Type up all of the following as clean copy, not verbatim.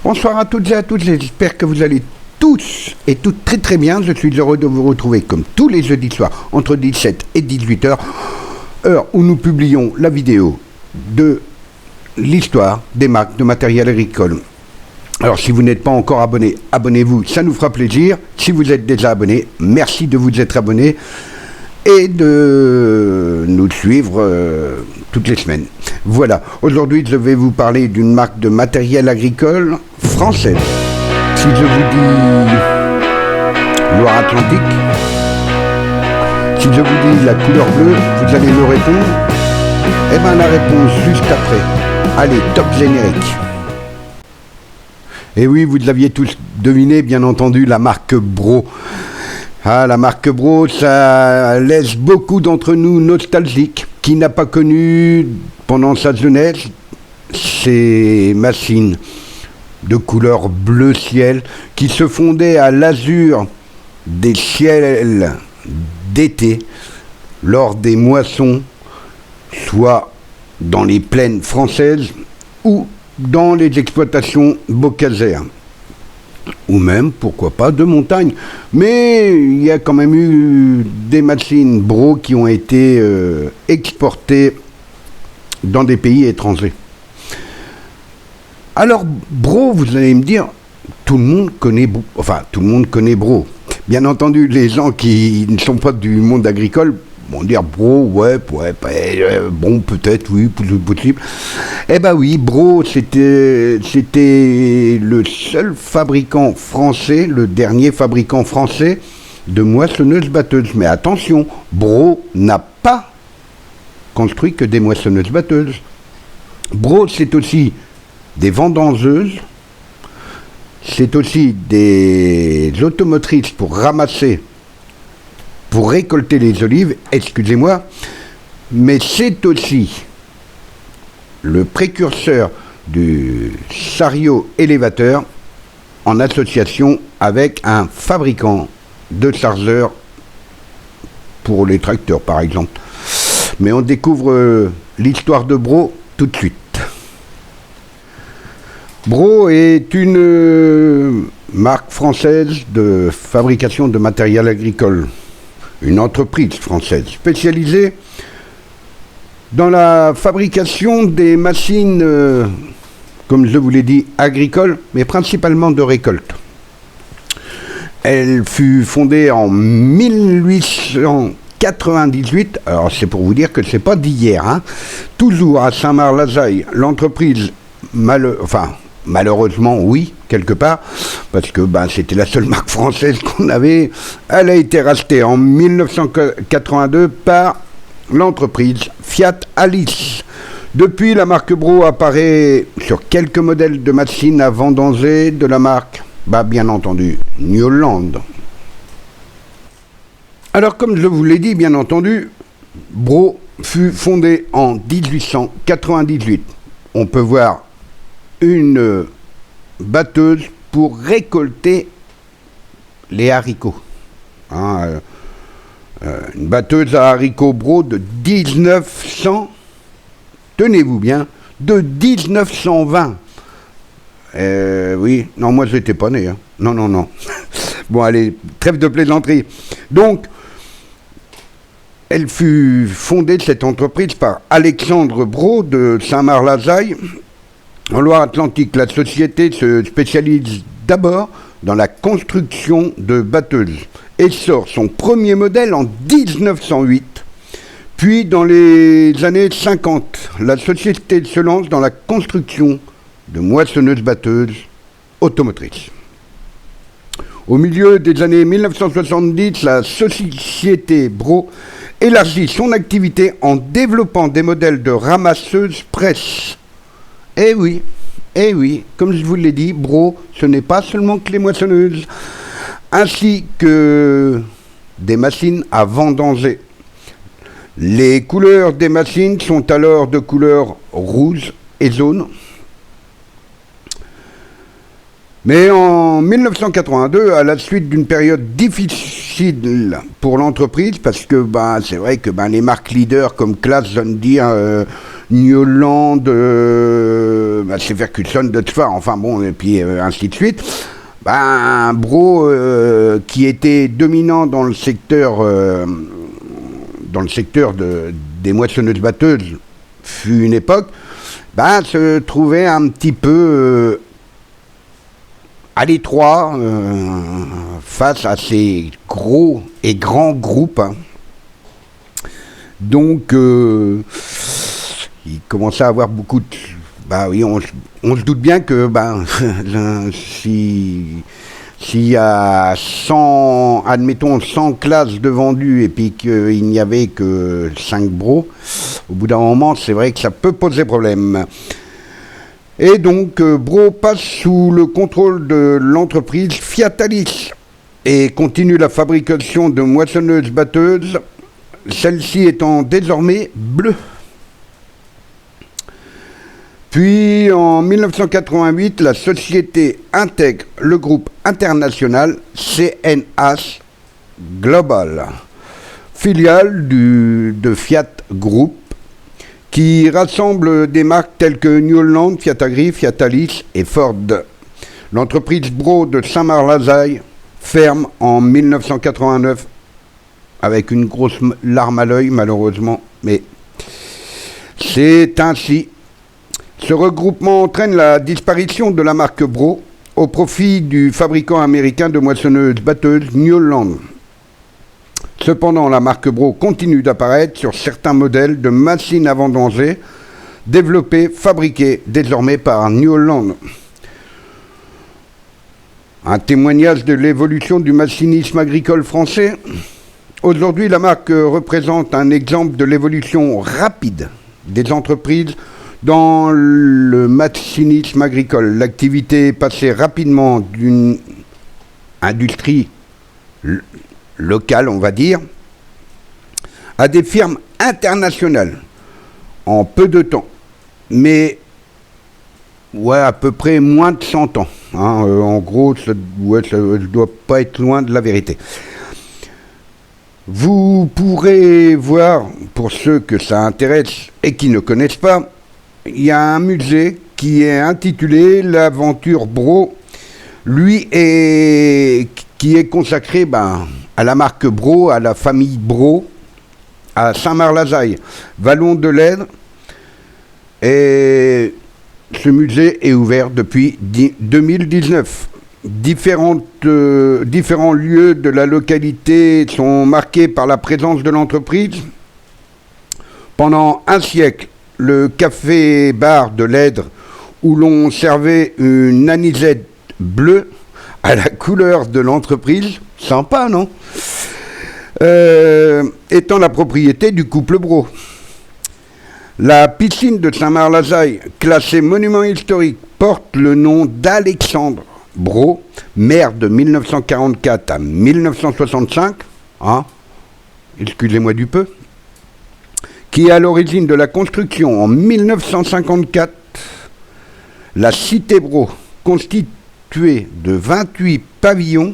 Bonsoir à toutes et à tous, j'espère que vous allez tous et toutes très très bien. Je suis heureux de vous retrouver comme tous les jeudis soirs entre 17 et 18 heures, heure où nous publions la vidéo de l'histoire des marques de matériel agricole. Alors si vous n'êtes pas encore abonné, abonnez-vous, ça nous fera plaisir. Si vous êtes déjà abonné, merci de vous être abonné et de nous suivre toutes les semaines. Voilà, aujourd'hui je vais vous parler d'une marque de matériel agricole française. Si je vous dis Loire-Atlantique, si je vous dis la couleur bleue, vous allez me répondre. Eh bien la réponse juste après. Allez, top générique. Et oui, vous l'aviez tous deviné, bien entendu, la marque Bro. Ah, la marque Bro, ça laisse beaucoup d'entre nous nostalgiques. Qui n'a pas connu, pendant sa jeunesse, ces machines de couleur bleu ciel qui se fondaient à l'azur des ciels d'été lors des moissons, soit dans les plaines françaises ou dans les exploitations bocagères, ou même, pourquoi pas, de montagne. Mais il y a quand même eu des machines Bro qui ont été exportées dans des pays étrangers. Alors, Bro, vous allez me dire, tout le monde connaît Bro. Bien entendu, les gens qui ne sont pas du monde agricole vont dire Bro, bon, peut-être, oui, possible. Eh ben oui, Bro, c'était le seul fabricant français, le dernier fabricant français de moissonneuses-batteuses. Mais attention, Bro n'a pas construit que des moissonneuses-batteuses. Bro, c'est aussi des vendangeuses, c'est aussi des automotrices pour récolter les olives, excusez-moi, mais c'est aussi le précurseur du chariot élévateur en association avec un fabricant de chargeurs pour les tracteurs, par exemple. Mais on découvre l'histoire de Bro tout de suite. Bro est une marque française de fabrication de matériel agricole. Une entreprise française spécialisée dans la fabrication des machines, comme je vous l'ai dit, agricoles, mais principalement de récolte. Elle fut fondée en 1898, alors c'est pour vous dire que c'est pas d'hier, hein. Toujours à Saint-Marc-la-Jaille, l'entreprise, malheureusement, oui, quelque part, parce que c'était la seule marque française qu'on avait. Elle a été rachetée en 1982 par l'entreprise Fiat Alice. Depuis, la marque Bro apparaît sur quelques modèles de machines à vendanger de la marque, bien entendu, New Holland. Alors, comme je vous l'ai dit, bien entendu, Bro fut fondée en 1898. On peut voir une batteuse pour récolter les haricots. Une batteuse à haricots Bro de 1900, tenez-vous bien, de 1920. Oui, non, moi je n'étais pas né. Hein. Non. Bon, allez, trêve de plaisanterie. Donc, elle fut fondée, cette entreprise, par Alexandre Bro de Saint-Marc-la-Jaille. En Loire-Atlantique, la société se spécialise d'abord dans la construction de batteuses et sort son premier modèle en 1908. Puis, dans les années 50, la société se lance dans la construction de moissonneuses-batteuses automotrices. Au milieu des années 1970, la société Bro élargit son activité en développant des modèles de ramasseuses presse. Eh oui, comme je vous l'ai dit, Bro, ce n'est pas seulement que les moissonneuses, ainsi que des machines à vendanger. Les couleurs des machines sont alors de couleur rouge et jaune. Mais en 1982, à la suite d'une période difficile pour l'entreprise, parce que c'est vrai que les marques leaders comme Claas, John Deere, New Holland, c'est Ferguson, Dutchfar, enfin bon, et puis ainsi de suite. Un Bro qui était dominant dans le secteur des moissonneuses-batteuses fut une époque, se trouvait un petit peu à l'étroit face à ces gros et grands groupes. Donc, il commençait à avoir beaucoup de... oui, on se doute bien que s'il y a 100, admettons 100 classes de vendus et puis qu'il n'y avait que 5 bros, au bout d'un moment, c'est vrai que ça peut poser problème. Et donc, Bro passe sous le contrôle de l'entreprise Fiatalis et continue la fabrication de moissonneuses-batteuses, celle-ci étant désormais bleue. Puis, en 1988, la société intègre le groupe international CNH Global, filiale de Fiat Group, qui rassemble des marques telles que New Holland, Fiat Agri, Fiatalis et Ford. L'entreprise Bro de Saint-Marc-la-Saille ferme en 1989 avec une grosse larme à l'œil, malheureusement, mais c'est ainsi. Ce regroupement entraîne la disparition de la marque Bro au profit du fabricant américain de moissonneuses-batteuses New Holland. Cependant, la marque Bro continue d'apparaître sur certains modèles de machines à vendanger développées, fabriquées désormais par New Holland. Un témoignage de l'évolution du machinisme agricole français. Aujourd'hui, la marque représente un exemple de l'évolution rapide des entreprises dans le machinisme agricole. L'activité est passée rapidement d'une industrie locale, on va dire, à des firmes internationales en peu de temps. Mais, à peu près moins de 100 ans. En gros, ça ne doit pas être loin de la vérité. Vous pourrez voir, pour ceux que ça intéresse et qui ne connaissent pas, il y a un musée qui est intitulé l'Aventure Bro, qui est consacré à la marque Bro, à la famille Bro, à Saint-Marc-la-Saille, Vallon de l'Èdre. Et ce musée est ouvert depuis 2019. Différents lieux de la localité sont marqués par la présence de l'entreprise. Pendant un siècle, le café-bar de l'Èdre, où l'on servait une anisette bleue à la couleur de l'entreprise, sympa, non ? Étant la propriété du couple Bro. La piscine de Saint-Marc-la-Saille, classée monument historique, porte le nom d'Alexandre Bro, maire de 1944 à 1965, excusez-moi du peu, qui est à l'origine de la construction en 1954, la cité Bro, constituée de 28 pavillons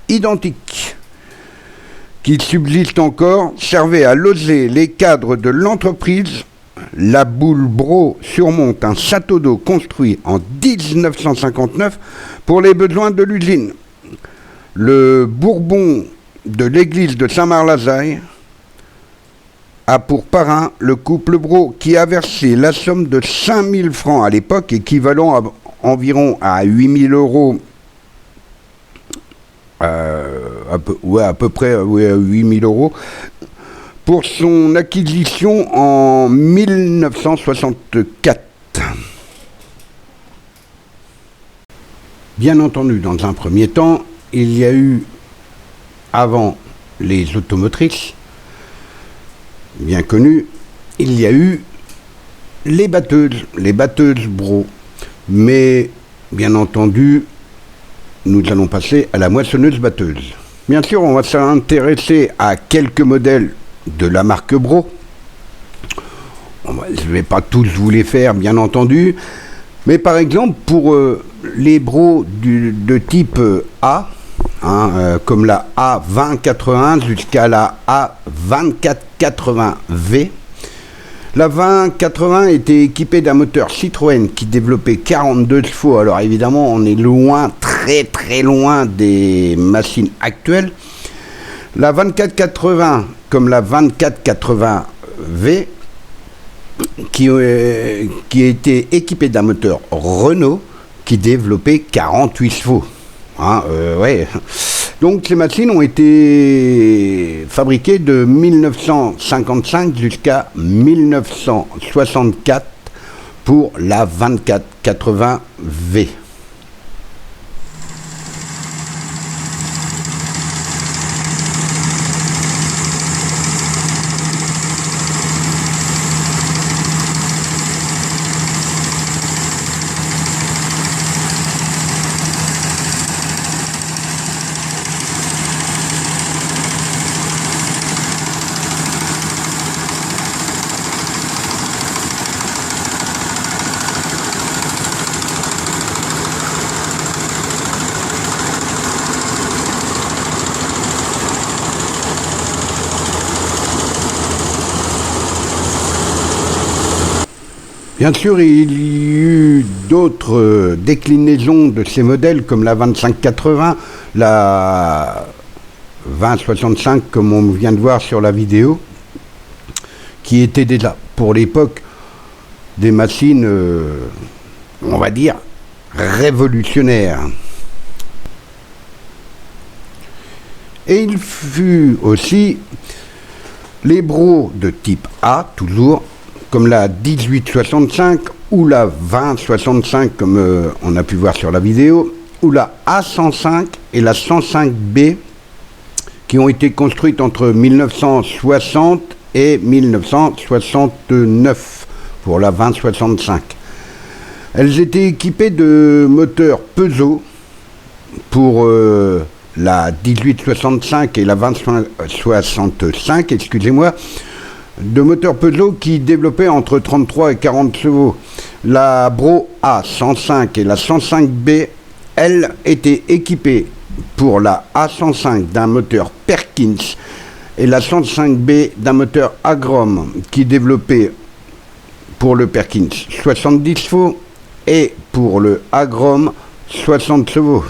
identiques, qui subsistent encore, servait à loger les cadres de l'entreprise. La boule Bro surmonte un château d'eau construit en 1959 pour les besoins de l'usine. Le Bourbon de l'église de Saint-Marc-la-Saille a pour parrain le couple Bro qui a versé la somme de 5 000 francs à l'époque, équivalent environ à 8 000 euros, à peu près 8 000 euros, pour son acquisition en 1964. Bien entendu, dans un premier temps, il y a eu, avant les automotrices, bien connues, il y a eu les batteuses Bro. Mais, bien entendu, nous allons passer à la moissonneuse-batteuse. Bien sûr, on va s'intéresser à quelques modèles de la marque Bro. Je ne vais pas tous vous les faire, bien entendu, mais par exemple, pour les Bro de type A, comme la A2080 jusqu'à la A2480V, La 2080 était équipée d'un moteur Citroën qui développait 42 chevaux. Alors évidemment, on est loin, très très loin des machines actuelles. La 2480, comme la 2480V, qui était équipée d'un moteur Renault qui développait 48 chevaux. Ouais. Donc ces machines ont été fabriquées de 1955 jusqu'à 1964 pour la 2480V. Bien sûr, il y eut d'autres déclinaisons de ces modèles, comme la 2580, la 2065, comme on vient de voir sur la vidéo, qui étaient déjà, pour l'époque, des machines, on va dire, révolutionnaires. Et il fut aussi les Bro de type A, toujours, comme la 1865 ou la 2065 comme on a pu voir sur la vidéo, ou la A105 et la 105B qui ont été construites entre 1960 et 1969 pour la 2065. Elles étaient équipées de moteurs Peugeot pour la 1865 et la 2065, excusez-moi, de moteurs Peugeot qui développaient entre 33 et 40 chevaux. La Bro A105 et la 105B, elles, étaient équipées pour la A105 d'un moteur Perkins et la 105B d'un moteur Agrom qui développait pour le Perkins 70 chevaux et pour le Agrom 60 chevaux.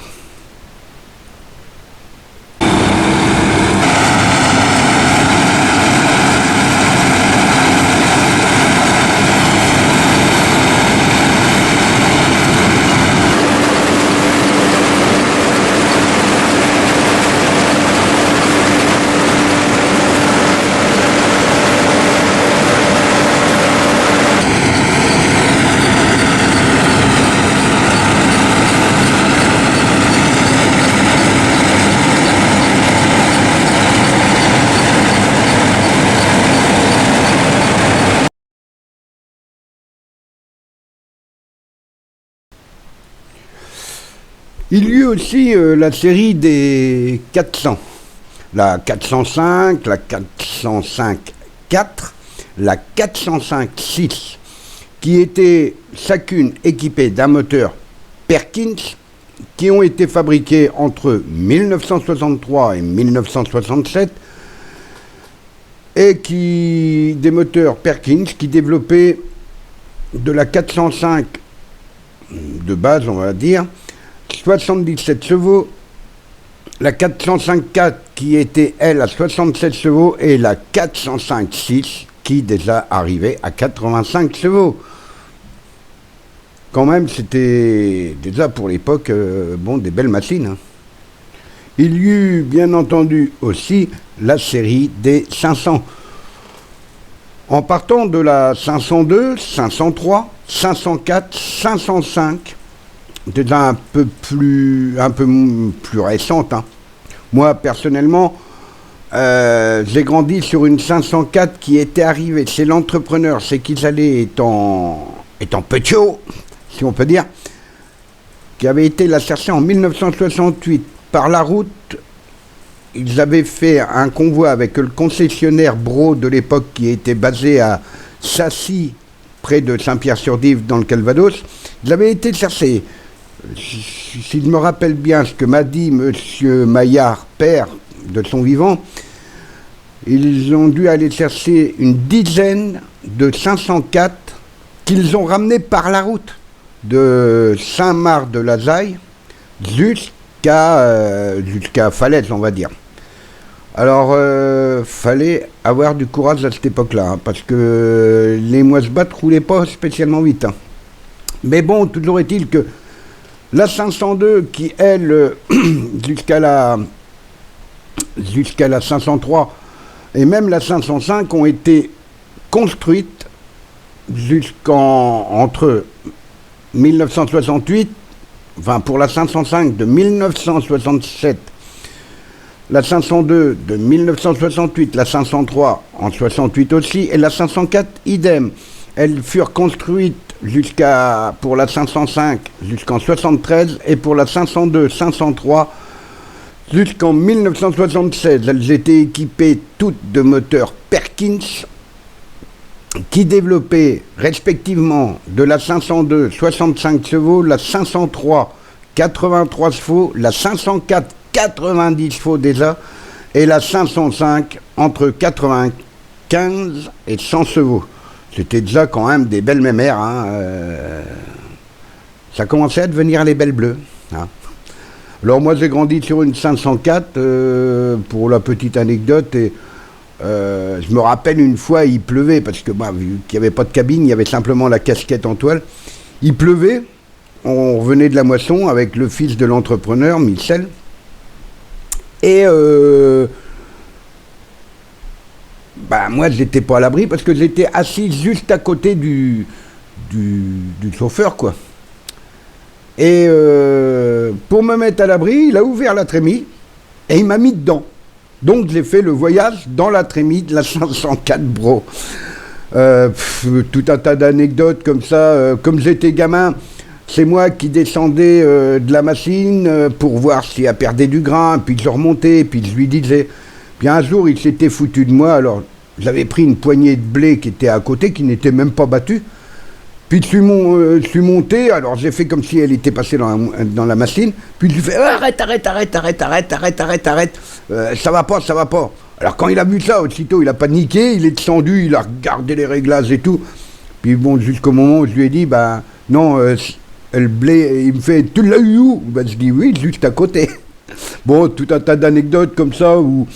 Il y eut aussi la série des 400, la 405, la 405-4, la 405-6, qui étaient chacune équipées d'un moteur Perkins, qui ont été fabriqués entre 1963 et 1967, et des moteurs Perkins qui développaient de la 405 de base, on va dire, 77 chevaux, la 405-4 qui était elle à 67 chevaux et la 405-6 qui déjà arrivait à 85 chevaux. Quand même, c'était déjà pour l'époque des belles machines. Hein. Il y eut bien entendu aussi la série des 500. En partant de la 502, 503, 504, 505, déjà un peu plus récente. Hein. Moi, personnellement, j'ai grandi sur une 504 qui était arrivée chez l'entrepreneur. C'est qu'ils allaient étant petits, si on peut dire, qui avait été la chercher en 1968 par la route. Ils avaient fait un convoi avec le concessionnaire Bro de l'époque qui était basé à Sassy, près de Saint-Pierre-sur-Dive, dans le Calvados. Ils avaient été chercher. Si je me rappelle bien ce que m'a dit M. Maillard, père de son vivant, ils ont dû aller chercher une dizaine de 504 qu'ils ont ramenés par la route de Saint-Marc-de-la-Zaille jusqu'à Falaise, on va dire. Alors, fallait avoir du courage à cette époque-là, hein, parce que les moisse-battes roulaient pas spécialement vite. Hein. Mais bon, toujours est-il que la 502, qui elle, jusqu'à la 503 et même la 505 ont été construites entre 1968, enfin pour la 505 de 1967, la 502 de 1968, la 503 en 68 aussi, et la 504 idem. Elles furent construites pour la 505 jusqu'en 73 et pour la 502, 503 jusqu'en 1976. Elles étaient équipées toutes de moteurs Perkins qui développaient respectivement de la 502 65 chevaux, la 503 83 chevaux, la 504 90 chevaux déjà, et la 505 entre 95 et 100 chevaux. C'était déjà quand même des belles mémères. Hein, ça commençait à devenir les belles bleues. Hein. Alors moi j'ai grandi sur une 504, pour la petite anecdote, et je me rappelle une fois il pleuvait, parce que vu qu'il n'y avait pas de cabine, il y avait simplement la casquette en toile. Il pleuvait, on revenait de la moisson avec le fils de l'entrepreneur, Michel, et moi j'étais pas à l'abri parce que j'étais assis juste à côté du chauffeur, quoi. Et pour me mettre à l'abri, il a ouvert la trémie et il m'a mis dedans. Donc j'ai fait le voyage dans la trémie de la 504 Bro. Tout un tas d'anecdotes comme ça. Comme j'étais gamin, c'est moi qui descendais de la machine pour voir si elle perdait du grain, puis je remontais, puis je lui disais. Puis un jour, il s'était foutu de moi, alors j'avais pris une poignée de blé qui était à côté, qui n'était même pas battue. Puis je suis monté, alors j'ai fait comme si elle était passée dans la machine, puis je lui fais arrête, ça va pas. Alors quand il a vu ça, aussitôt il a paniqué, il est descendu, il a regardé les réglages et tout. Puis bon, jusqu'au moment où je lui ai dit, non, le blé, il me fait, tu l'as eu où? Je dis oui, juste à côté. Bon, tout un tas d'anecdotes comme ça où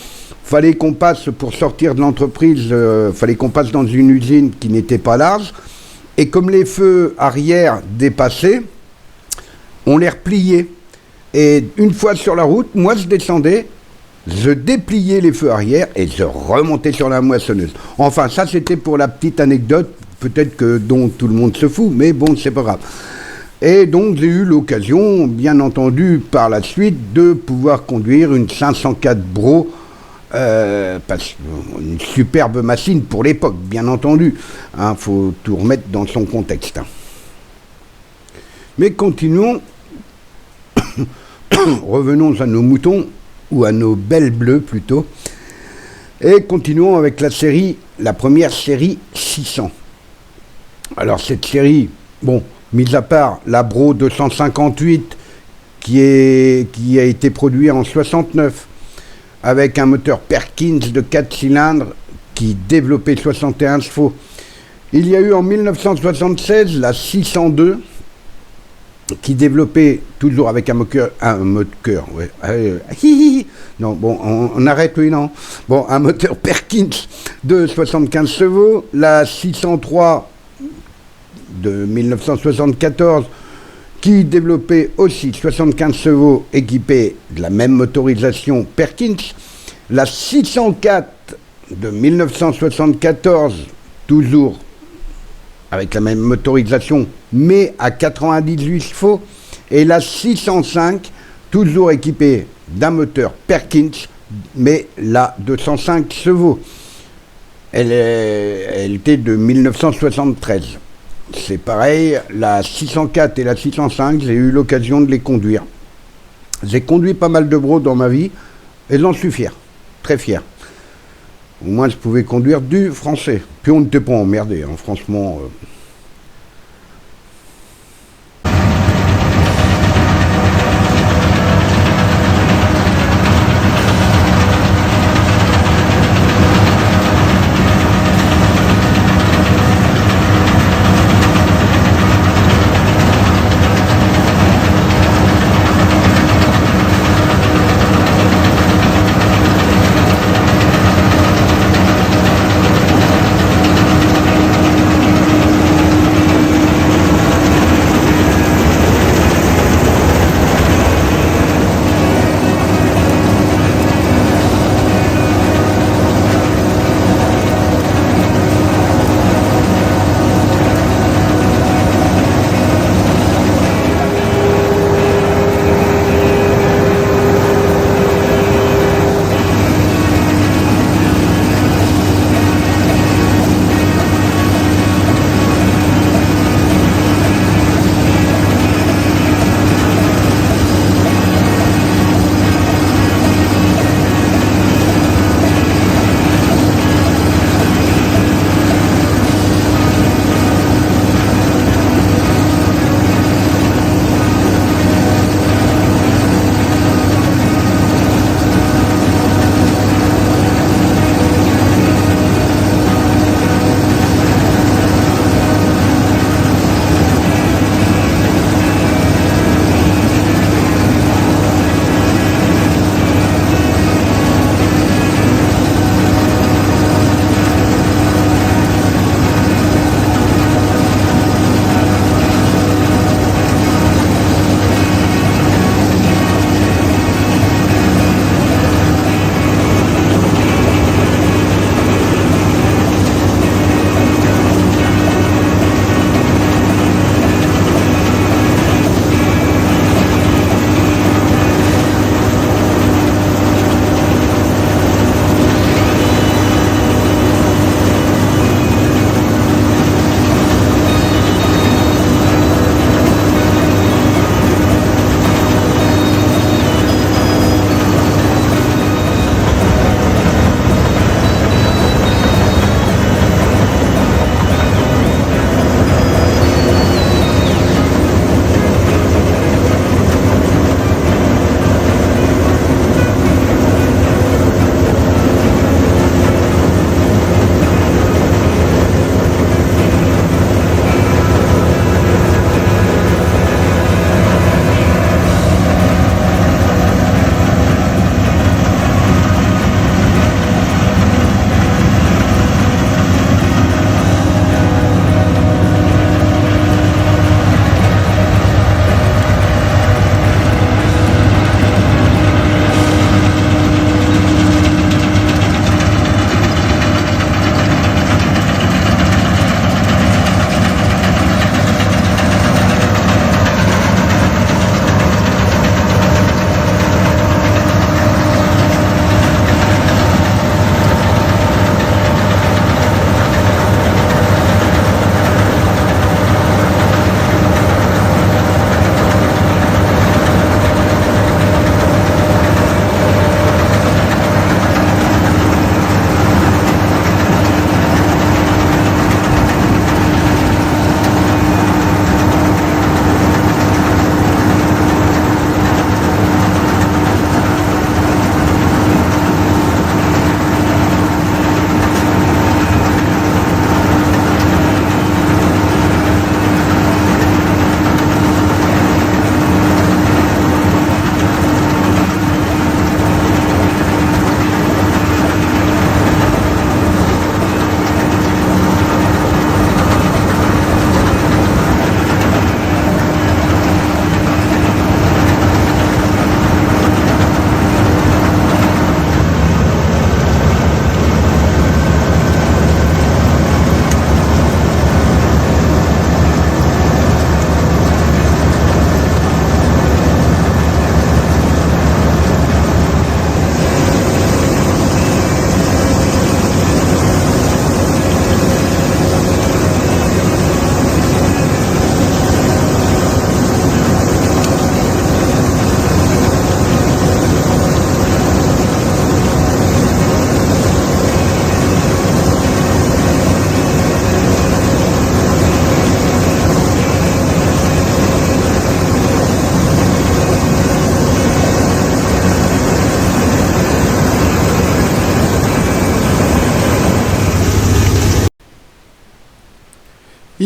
fallait qu'on passe, pour sortir de l'entreprise, fallait qu'on passe dans une usine qui n'était pas large. Et comme les feux arrière dépassaient, on les repliait. Et une fois sur la route, moi je descendais, je dépliais les feux arrière et je remontais sur la moissonneuse. Enfin, ça c'était pour la petite anecdote, peut-être que dont tout le monde se fout, mais bon, c'est pas grave. Et donc j'ai eu l'occasion, bien entendu, par la suite, de pouvoir conduire une 504 Bro, une superbe machine pour l'époque, bien entendu. Faut tout remettre dans son contexte. Hein. Mais continuons, revenons à nos moutons, ou à nos belles bleues plutôt, et continuons avec la première série 600. Alors cette série, mis à part la Bro 258 qui a été produit en 69 avec un moteur Perkins de 4 cylindres qui développait 61 chevaux. Il y a eu en 1976 la 602 qui développait toujours avec un moteur, on arrête, oui, non. Bon, un moteur Perkins de 75 chevaux, la 603 de 1974 qui développait aussi 75 chevaux équipés de la même motorisation Perkins, la 604 de 1974 toujours avec la même motorisation mais à 98 chevaux, et la 605 toujours équipée d'un moteur Perkins mais là 205 chevaux. Elle était de 1973. C'est pareil, la 604 et la 605, j'ai eu l'occasion de les conduire. J'ai conduit pas mal de Bro dans ma vie, et j'en suis fier, très fier. Au moins je pouvais conduire du français. Puis on n'était pas emmerdé, hein, franchement.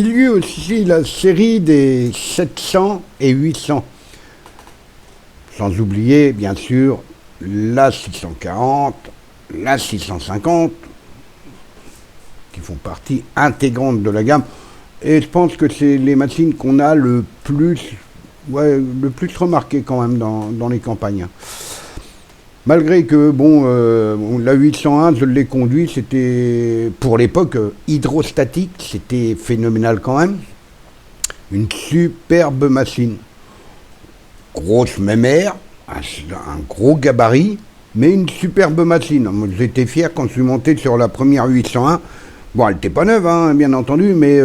Il y eut aussi la série des 700 et 800. Sans oublier, bien sûr, la 640, la 650, qui font partie intégrante de la gamme. Et je pense que c'est les machines qu'on a le plus remarqué quand même dans les campagnes. Malgré que, la 801, je l'ai conduit, c'était, pour l'époque, hydrostatique, c'était phénoménal quand même. Une superbe machine. Grosse mémère, un gros gabarit, mais une superbe machine. Moi, j'étais fier quand je suis monté sur la première 801. Bon, elle n'était pas neuve, hein, bien entendu, mais...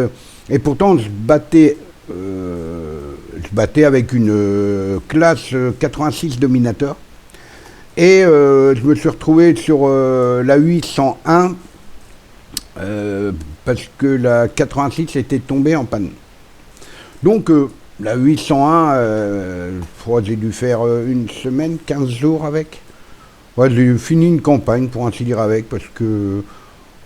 et pourtant, je battais avec une classe 86 Dominator. Et je me suis retrouvé sur la 801 parce que la 86 était tombée en panne. Donc la 801, j'ai dû faire une semaine, 15 jours avec. Ouais, j'ai fini une campagne pour ainsi dire avec parce que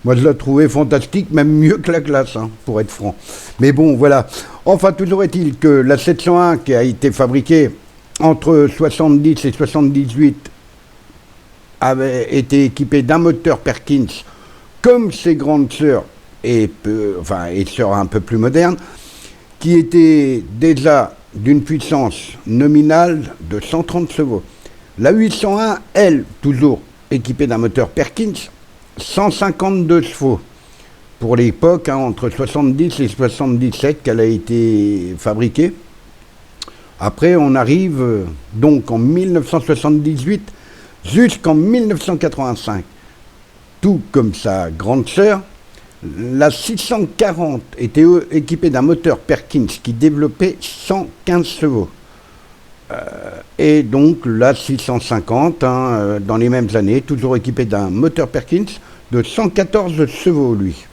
moi je la trouvais fantastique, même mieux que la classe, hein, pour être franc. Mais bon, voilà. Enfin, toujours est-il que la 701 qui a été fabriquée entre 70 et 78 avait été équipé d'un moteur Perkins comme ses grandes sœurs et sœurs un peu plus modernes, qui était déjà d'une puissance nominale de 130 chevaux. La 801, elle, toujours équipée d'un moteur Perkins, 152 chevaux. Pour l'époque, hein, entre 70 et 77 qu'elle a été fabriquée. Après, on arrive donc en 1978 jusqu'en 1985, tout comme sa grande sœur, la 640 était équipée d'un moteur Perkins qui développait 115 chevaux. Et donc la 650, hein, dans les mêmes années, toujours équipée d'un moteur Perkins de 114 chevaux, lui.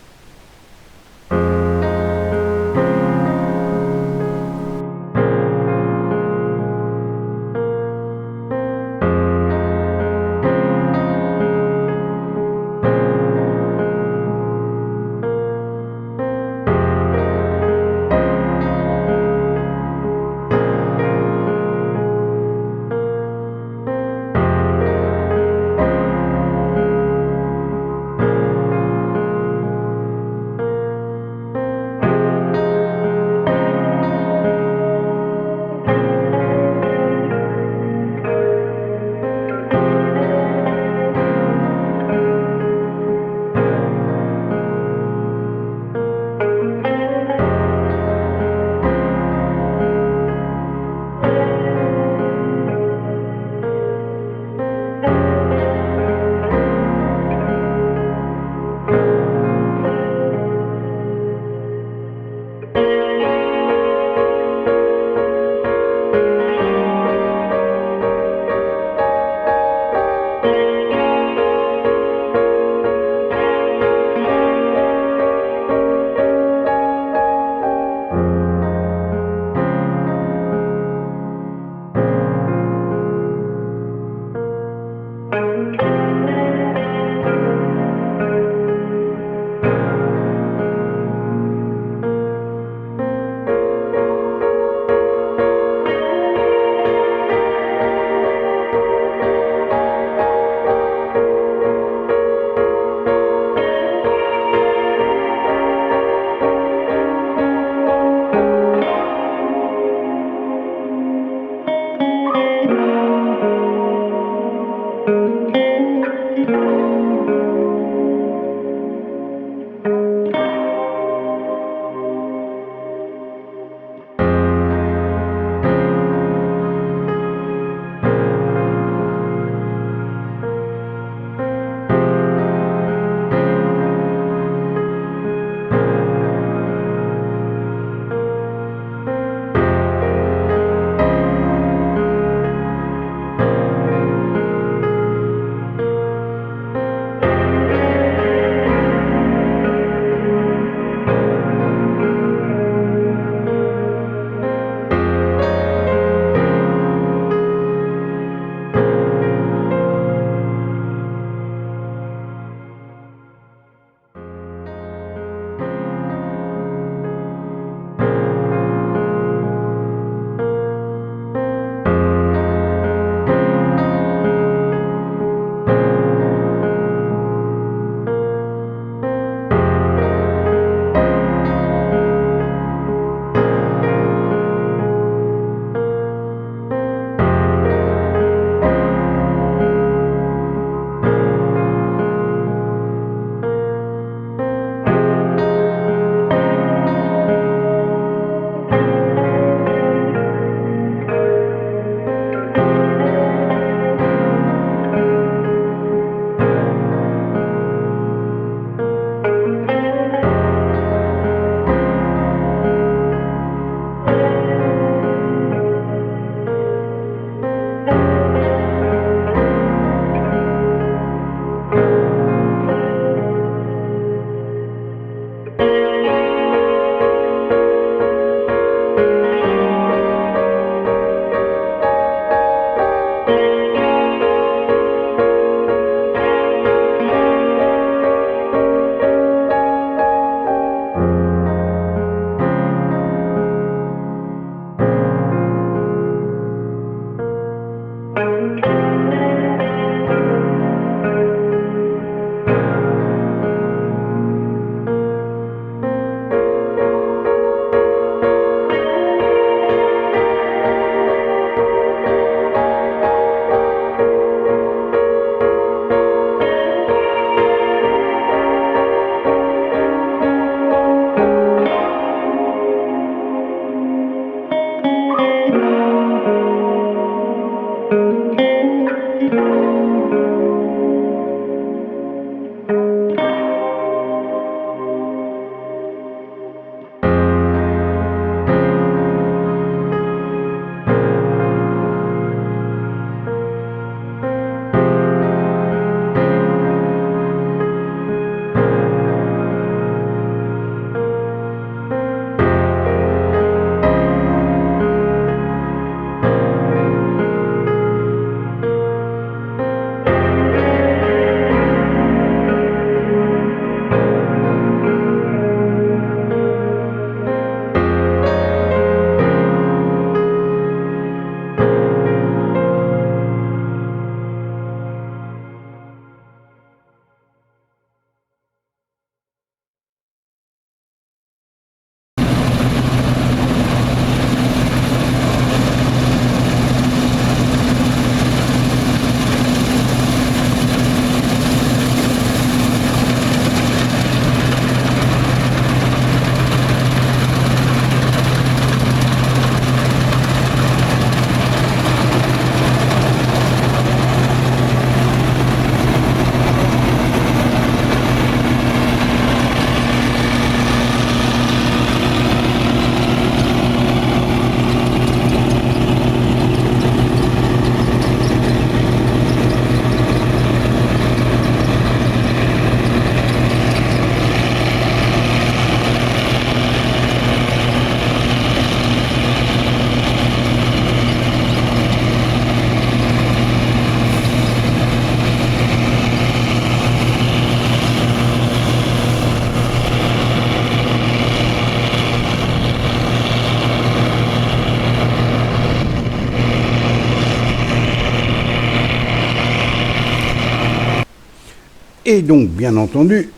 Et donc, bien entendu,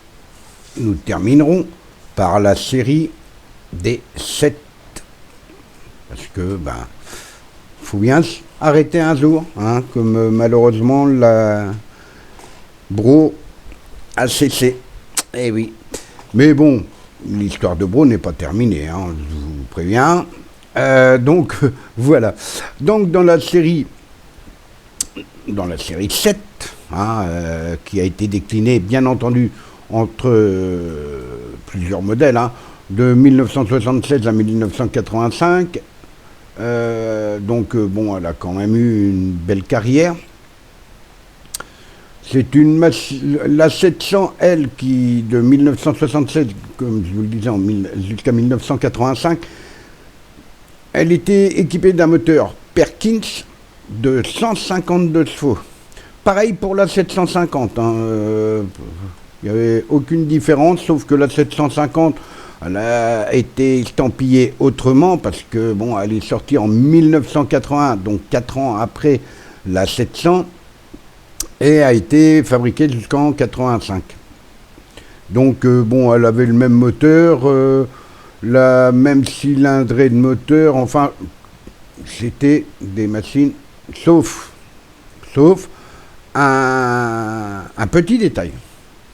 nous terminerons par la série des 7. Parce que, faut bien arrêter un jour, hein, comme malheureusement la Bro a cessé. Eh oui. Mais bon, l'histoire de Bro n'est pas terminée, hein, je vous préviens. Donc, voilà. Donc, dans la série 7, hein, qui a été déclinée, bien entendu, entre plusieurs modèles, hein, de 1976 à 1985. Donc, bon, elle a quand même eu une belle carrière. C'est la 700L qui, de 1976, comme je vous le disais, jusqu'à 1985, elle était équipée d'un moteur Perkins de 152 chevaux. Pareil pour la 750. Hein, il n'y avait aucune différence, sauf que la 750, elle a été estampillée autrement, parce que, bon, elle est sortie en 1981, donc 4 ans après la 700, et a été fabriquée jusqu'en 85. Donc, bon, elle avait le même moteur, la même cylindrée de moteur, enfin, c'était des machines, sauf un petit détail.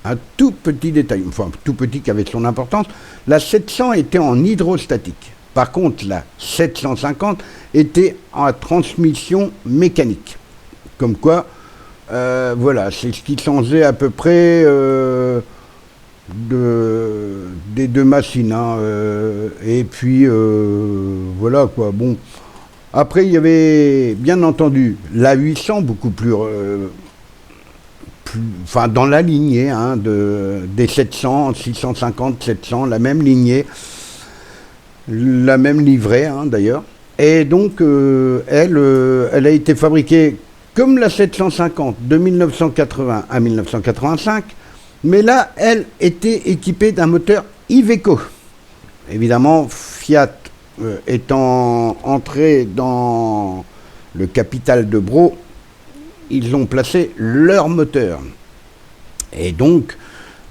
Un tout petit détail, enfin tout petit qui avait son importance, la 700 était en hydrostatique. Par contre, la 750 était en transmission mécanique. Comme quoi, voilà, c'est ce qui changeait à peu près des deux machines. Hein, et puis, voilà quoi, bon. Après, il y avait, bien entendu, la 800, beaucoup plus enfin dans la lignée, hein, des 700, 650, 700, la même lignée, la même livrée, hein, d'ailleurs. Et donc, elle a été fabriquée comme la 750 de 1980 à 1985, mais là, elle était équipée d'un moteur Iveco. Évidemment, Fiat étant entré dans le capital de Bro, ils ont placé leur moteur. Et donc,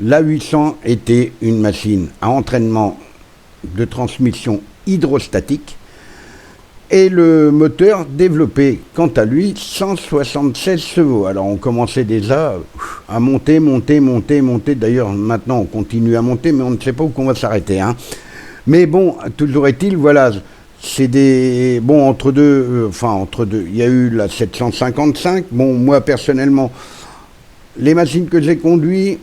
la 800 était une machine à entraînement de transmission hydrostatique, et le moteur développait, quant à lui, 176 chevaux. Alors, on commençait déjà à monter. D'ailleurs, maintenant, on continue à monter, mais on ne sait pas où qu'on va s'arrêter. Hein. Mais bon, toujours est-il, voilà... C'est des... Bon, entre deux, il y a eu la 755. Bon, moi, personnellement, les machines que j'ai conduites,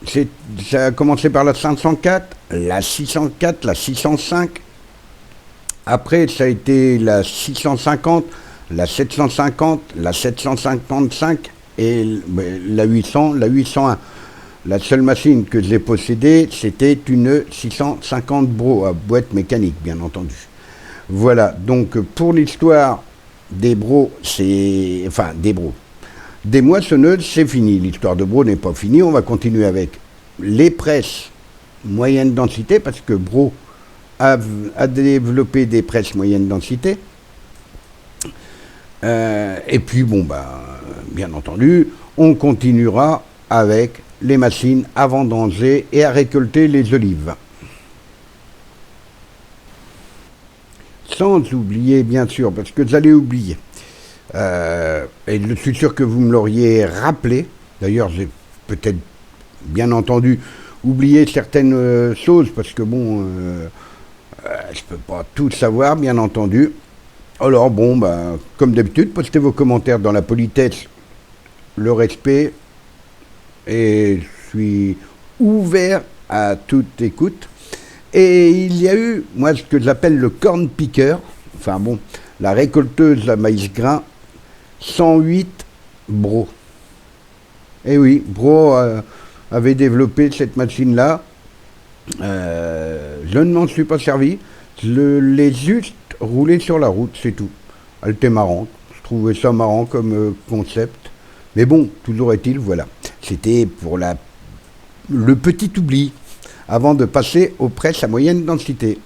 ça a commencé par la 504, la 604, la 605. Après, ça a été la 650, la 750, la 755 et la 800, la 801. La seule machine que j'ai possédée, c'était une 650 Bro, à boîte mécanique, bien entendu. Voilà, donc pour l'histoire des Bro, des moissonneuses, c'est fini. L'histoire de Bro n'est pas finie, on va continuer avec les presses moyenne densité, parce que Bro a développé des presses moyenne densité. Et puis, bon, bien entendu, on continuera avec les machines à vendanger et à récolter les olives. Sans oublier, bien sûr, parce que j'allais oublier, et je suis sûr que vous me l'auriez rappelé, d'ailleurs j'ai peut-être, bien entendu, oublié certaines choses, parce que bon, je peux pas tout savoir, bien entendu. Alors bon, comme d'habitude, postez vos commentaires dans la politesse, le respect, et je suis ouvert à toute écoute. Et il y a eu, moi, ce que j'appelle le corn picker, enfin bon, la récolteuse à maïs grain, 108 Bro. Et oui, Bro avait développé cette machine-là. Je ne m'en suis pas servi, je l'ai juste roulé sur la route, c'est tout. Elle était marrante, je trouvais ça marrant comme concept. Mais bon, toujours est-il, voilà. C'était pour le petit oubli, avant de passer aux presses à moyenne densité.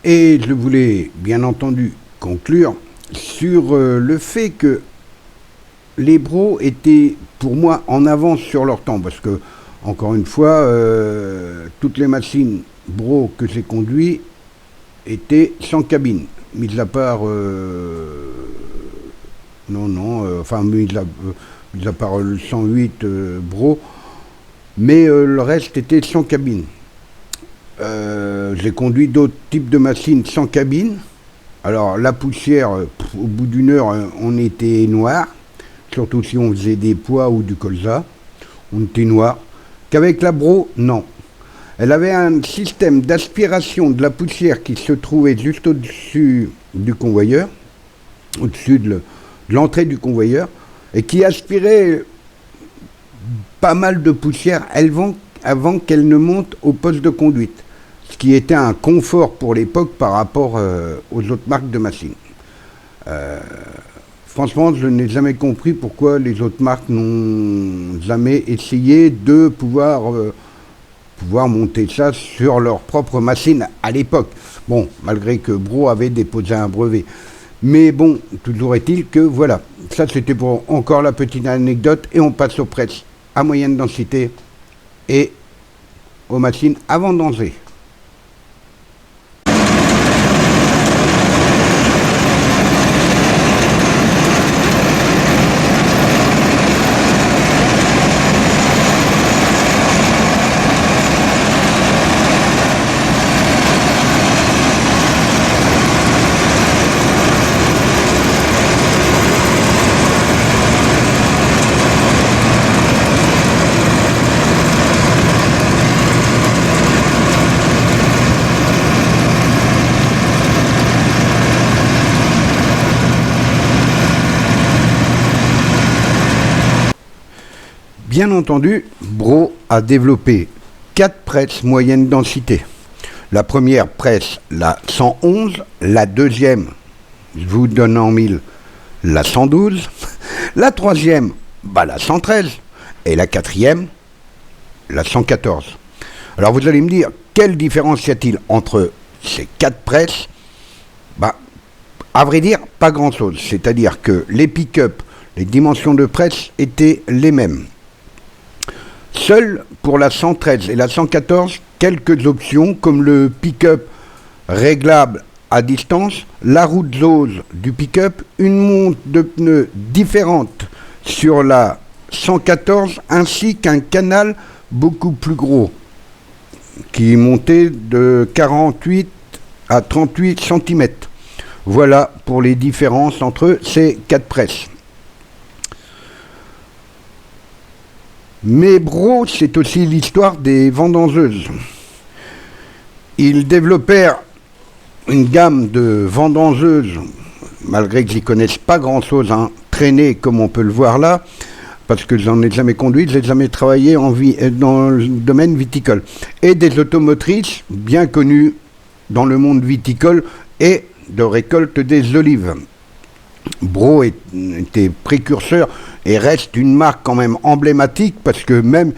Et je voulais bien entendu conclure sur le fait que les bros étaient pour moi en avance sur leur temps, parce que, encore une fois, toutes les machines bros que j'ai conduites étaient sans cabine, mis à part mis à part le 108 bro, mais le reste était sans cabine. J'ai conduit d'autres types de machines sans cabine. Alors la poussière, au bout d'une heure, on était noir, surtout si on faisait des poids ou du colza, on était noir. Qu'avec la bro, non. Elle avait un système d'aspiration de la poussière qui se trouvait juste au-dessus du convoyeur, au-dessus de l'entrée du convoyeur, et qui aspirait pas mal de poussière avant qu'elle ne monte au poste de conduite, ce qui était un confort pour l'époque par rapport aux autres marques de machines. Franchement, je n'ai jamais compris pourquoi les autres marques n'ont jamais essayé de pouvoir monter ça sur leur propre machine à l'époque. Bon, malgré que Bro avait déposé un brevet. Mais bon, toujours est-il que voilà, ça c'était pour encore la petite anecdote, et on passe aux presses à moyenne densité et aux machines à vendanger. Bien entendu, Bro a développé 4 presses moyenne densité. La première presse, la 111, la deuxième, je vous donne en mille, la 112, la troisième, la 113, et la quatrième, la 114. Alors vous allez me dire, quelle différence y a-t-il entre ces 4 presses? À vrai dire, pas grand-chose. C'est-à-dire que les pick-up, les dimensions de presse étaient les mêmes. Seules pour la 113 et la 114, quelques options comme le pick-up réglable à distance, la route zose du pick-up, une monte de pneus différente sur la 114 ainsi qu'un canal beaucoup plus gros qui montait de 48 à 38 cm. Voilà pour les différences entre ces 4 presses. Mais Bro, c'est aussi l'histoire des vendangeuses. Ils développèrent une gamme de vendangeuses, malgré que j'y connaisse pas grand-chose, traînées comme on peut le voir là, parce que j'en ai jamais conduit, je n'ai jamais travaillé dans le domaine viticole. Et des automotrices bien connues dans le monde viticole et de récolte des olives. Bro était précurseur et reste une marque quand même emblématique, parce que même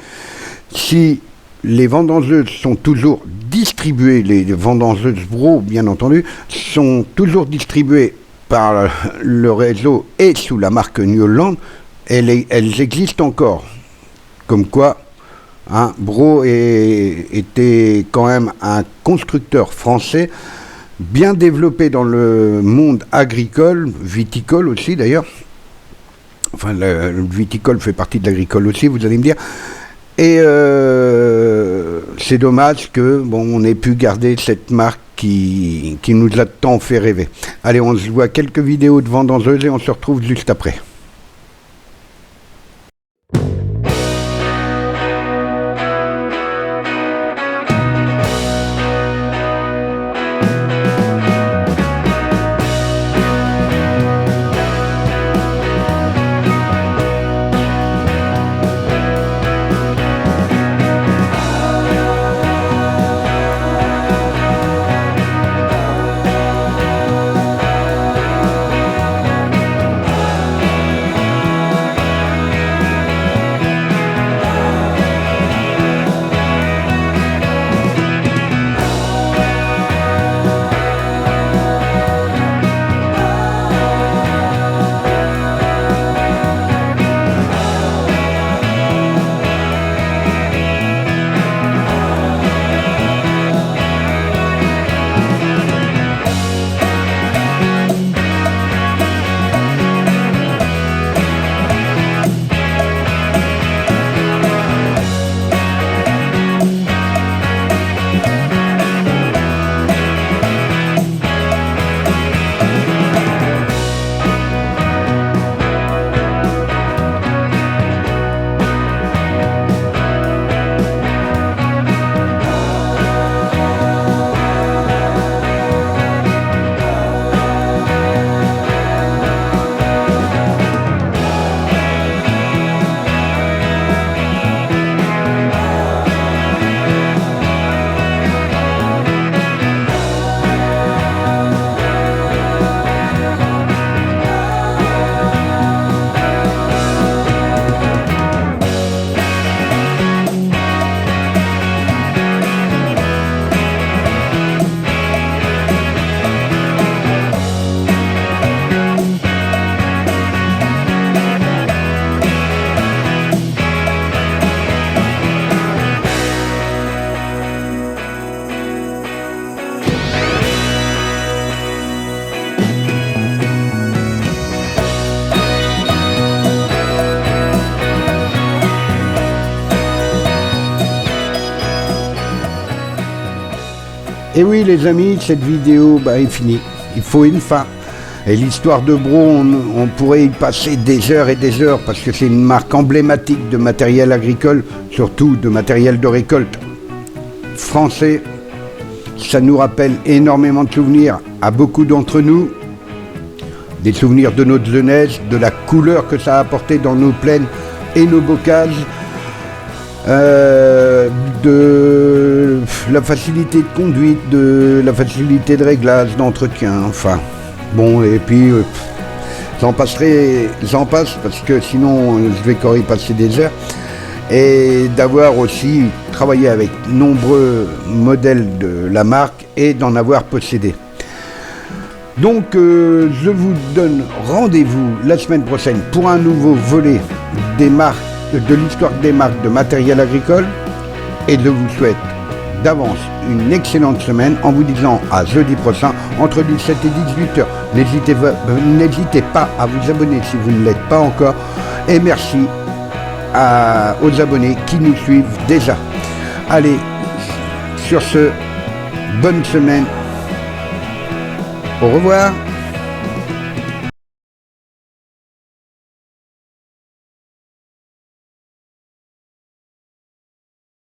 si les vendangeuses sont toujours distribuées, les vendangeuses Bro bien entendu, sont toujours distribuées par le réseau et sous la marque New Holland, elles existent encore. Comme quoi, Bro était quand même un constructeur français bien développé dans le monde agricole, viticole aussi d'ailleurs. Enfin, le viticole fait partie de l'agricole aussi, vous allez me dire. Et c'est dommage que on ait pu garder cette marque qui nous a tant fait rêver. Allez, on se voit quelques vidéos de vendangeuses et on se retrouve juste après. Et oui les amis, cette vidéo est finie. Il faut une fin. Et l'histoire de Bro, on pourrait y passer des heures et des heures parce que c'est une marque emblématique de matériel agricole, surtout de matériel de récolte français. Ça nous rappelle énormément de souvenirs à beaucoup d'entre nous. Des souvenirs de notre jeunesse, de la couleur que ça a apporté dans nos plaines et nos bocages. De la facilité de conduite, de la facilité de réglage, d'entretien, enfin. Bon, et puis j'en passe parce que sinon je vais encore y passer des heures. Et d'avoir aussi travaillé avec nombreux modèles de la marque et d'en avoir possédé. Donc je vous donne rendez-vous la semaine prochaine pour un nouveau volet des marques, de l'histoire des marques de matériel agricole, et je vous souhaite d'avance une excellente semaine en vous disant à jeudi prochain entre 17 et 18 heures. N'hésitez pas à vous abonner si vous ne l'êtes pas encore, et merci aux abonnés qui nous suivent déjà. Allez, sur ce, bonne semaine, au revoir.